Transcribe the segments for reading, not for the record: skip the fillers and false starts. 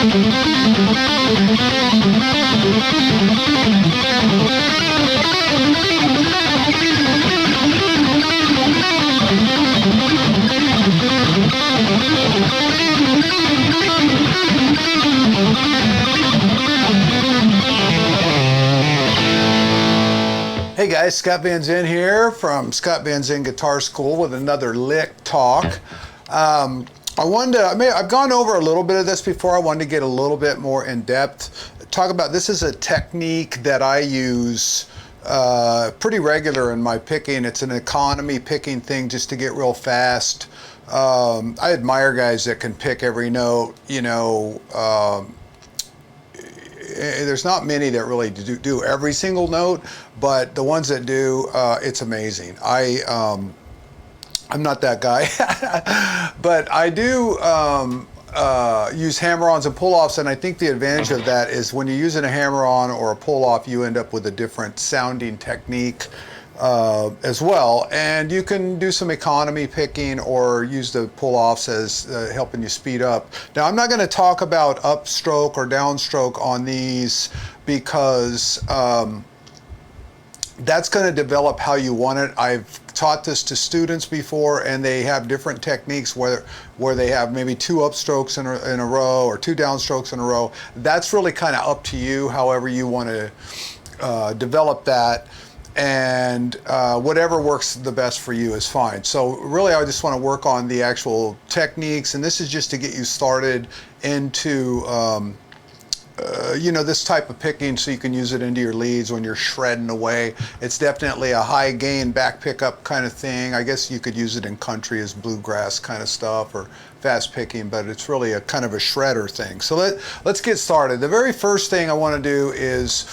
Hey guys, Scott Van Zen here from Scott Van Zen Guitar School with another lick talk. I've gone over a little bit of this before. I wanted to get a little bit more in depth. Talk about, this is a technique that I use pretty regular in my picking. It's an economy picking thing just to get real fast. I admire guys that can pick every note, you know. There's not many that really do every single note, but the ones that do, it's amazing. I'm not that guy, but I do use hammer-ons and pull-offs, and I think the advantage of that is when you're using a hammer-on or a pull-off, you end up with a different sounding technique as well, and you can do some economy picking or use the pull-offs as helping you speed up. Now, I'm not going to talk about upstroke or downstroke on these because that's going to develop how you want it. I've taught this to students before, and they have different techniques where they have maybe 2 upstrokes in a row or 2 downstrokes in a row. That's really kind of up to you, however you want to develop that. And whatever works the best for you is fine. So really, I just want to work on the actual techniques, and this is just to get you started into you know, this type of picking, so you can use it into your leads when you're shredding away. It's definitely a high gain back pickup kind of thing. I guess you could use it in country as bluegrass kind of stuff or fast picking, but it's really a kind of a shredder thing. So let's get started. The very first thing I want to do is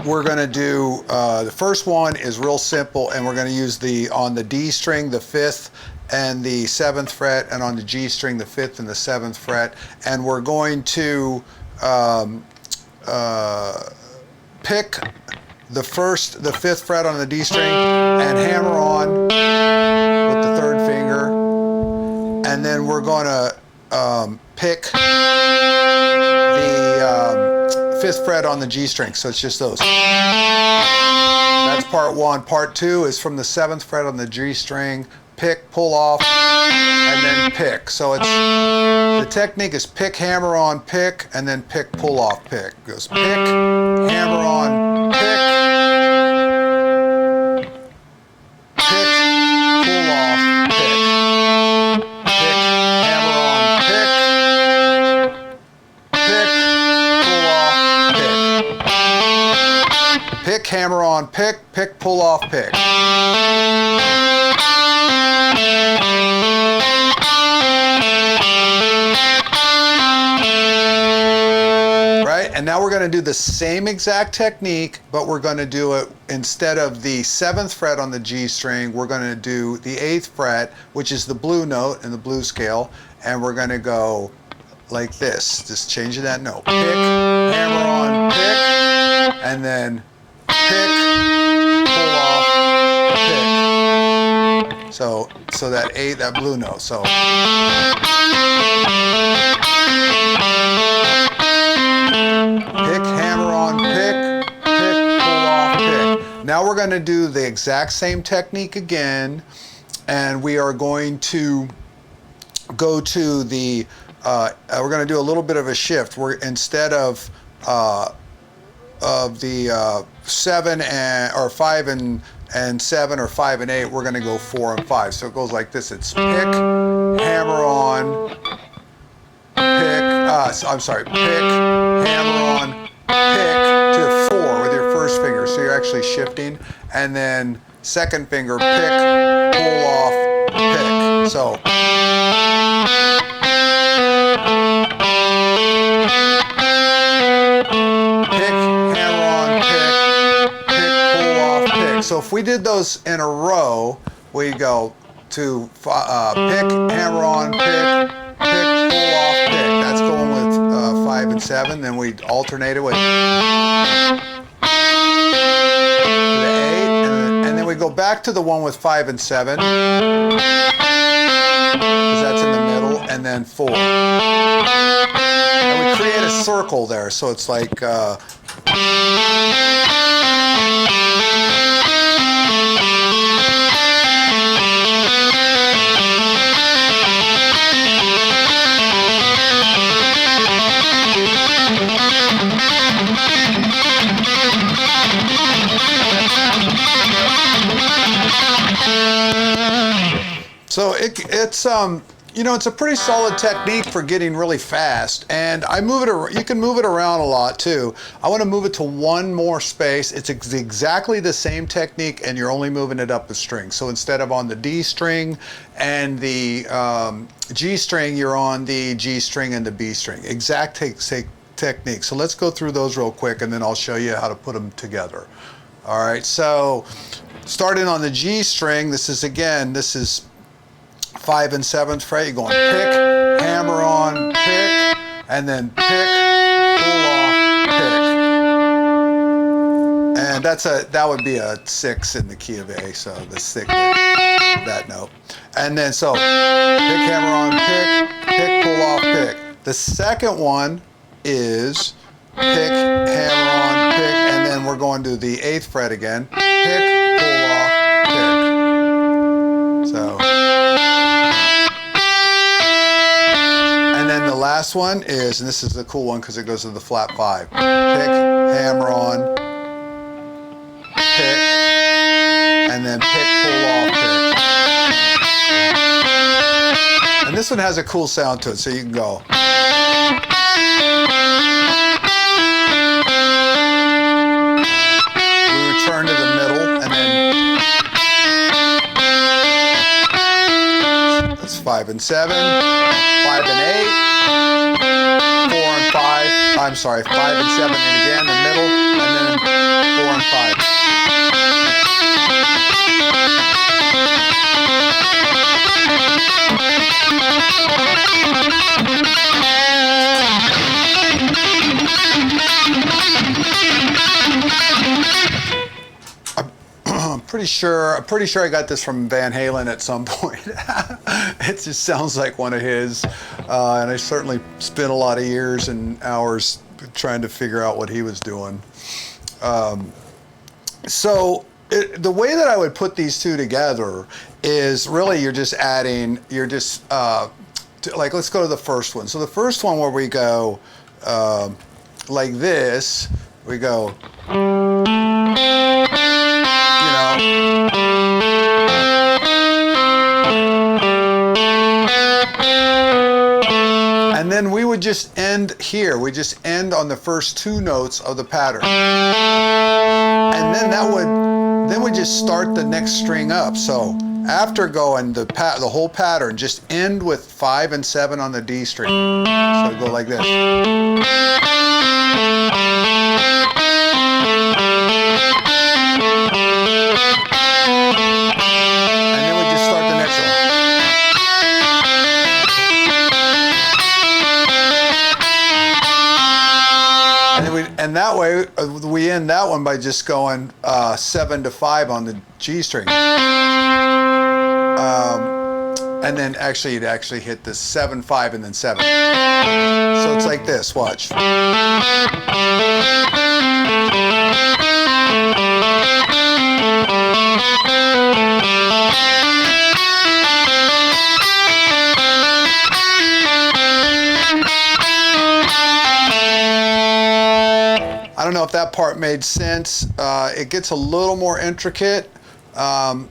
we're going to do, the first one is real simple, and we're going to use on the D string, the 5th and the 7th fret, and on the G string, the 5th and the 7th fret. And we're going to pick the 5th fret on the D string and hammer on with the 3rd finger. And then we're going to pick the 5th fret on the G string. So it's just those. That's part 1. Part 2 is from the 7th fret on the G string, pick, pull off, and then pick. So it's, the technique is pick, hammer on, pick, and then pick, pull off, pick. It goes pick, hammer on, pick, pick, pull off, pick, pick, hammer on, pick, pick, pull off, pick, pick, hammer on, pick, pull off, pick. And now we're going to do the same exact technique, but we're going to do it, instead of the 7th fret on the G string, we're going to do the 8th fret, which is the blue note in the blues scale, and we're going to go like this, just changing that note. Pick, hammer on, pick, and then pick, pull off, pick. So that 8, that blue note. So pick, hammer on, pick, pick, pull off, pick. Now we're going to do the exact same technique again, and we are going to go to the, we're going to do a little bit of a shift. Instead of the 7 or 5 and 7 or 5 and 8, we're going to go 4 and 5. So it goes like this. It's pick, hammer on, pick, pick, hammer on, pick to 4 with your first finger. So you're actually shifting. And then 2nd finger, pick, pull off, pick. So pick, hammer on, pick, pick, pull off, pick. So if we did those in a row, we go to pick, hammer on, pick, pick, pull off, pick. That's going with 5 and 7. Then we alternate it with the 8, and then we go back to the one with 5 and 7, because that's in the middle, and then 4. And we create a circle there, so it's like so it's you know, it's a pretty solid technique for getting really fast, and I move it. You can move it around a lot too. I want to move it to one more space. It's exactly the same technique, and you're only moving it up a string. So instead of on the D string and the G string, you're on the G string and the B string. Exact technique. So let's go through those real quick, and then I'll show you how to put them together. All right. So starting on the G string, this is 5 and 7th fret. You're going pick, hammer on, pick, and then pick, pull off, pick. And that would be a 6 in the key of A, so the 6, that note. And then so pick, hammer on, pick, pull off, pick. The second one is pick, hammer on, pick, and then we're going to the 8th fret again. Pick, pull off, pick. So. And then the last one is, and this is the cool one because it goes to the flat 5. Pick, hammer on, pick, and then pick, pull off, pick. And this one has a cool sound to it, so you can go. We return to the middle, and then that's 5 and 7, 5 and 8, 4 and 5. I'm sorry, 5 and 7, and again the middle, and then 4 and 5. I'm pretty sure I got this from Van Halen at some point. It just sounds like one of his, and I certainly spent a lot of years and hours trying to figure out what he was doing. So the way that I would put these two together is really you're just like, let's go to the first one. So the first one where we go like this, we go, you know. And then we would just end here. We just end on the first 2 notes of the pattern. And then then we just start the next string up. So after going the whole pattern, just end with 5 and 7 on the D string. So go like this. And then we just start the next one. And that way, we end that one by just going 7 to 5 on the G string. And then you'd actually hit the 7, 5, and then 7. So it's like this, watch. I don't know if that part made sense. It gets a little more intricate when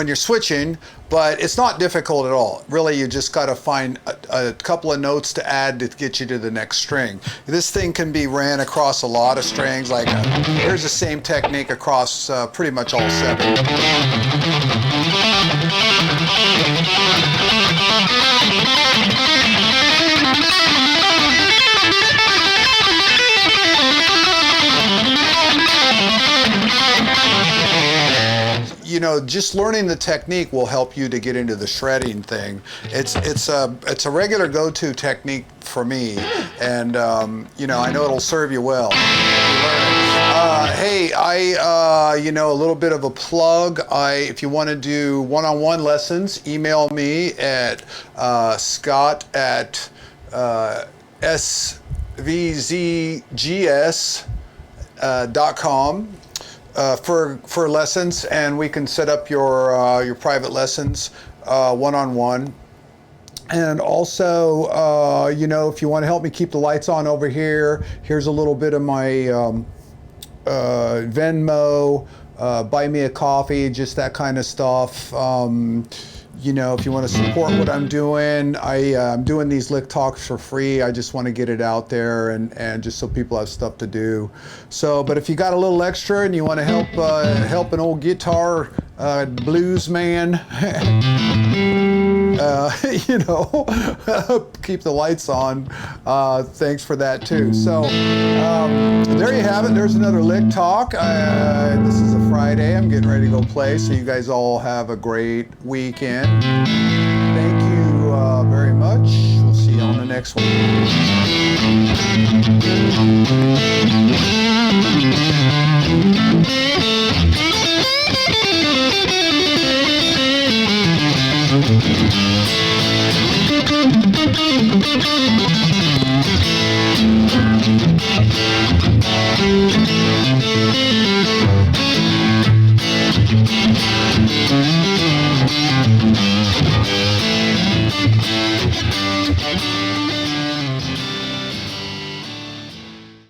you're switching, but it's not difficult at all. Really, you just got to find a couple of notes to add to get you to the next string. This thing can be ran across a lot of strings. Like here's the same technique across pretty much all 7. You know, just learning the technique will help you to get into the shredding thing. It's a regular go-to technique for me, and you know, I know it'll serve you well. Hey, you know, a little bit of a plug. If you want to do one-on-one lessons, email me at Scott at svzgs.com for lessons, and we can set up your private lessons one-on-one. And also, you know, if you want to help me keep the lights on over here, here's a little bit of my Venmo, buy me a coffee, just that kind of stuff. You know, if you want to support what I'm doing, I'm doing these Lick Talks for free. I just want to get it out there and just so people have stuff to do. So, but if you got a little extra and you want to help an old guitar blues man, you know, keep the lights on, thanks for that too. So there you have it. There's another Lick Talk. This is a Friday. I'm getting ready to go play, so you guys all have a great weekend. Thank you very much. We'll see you on the next one.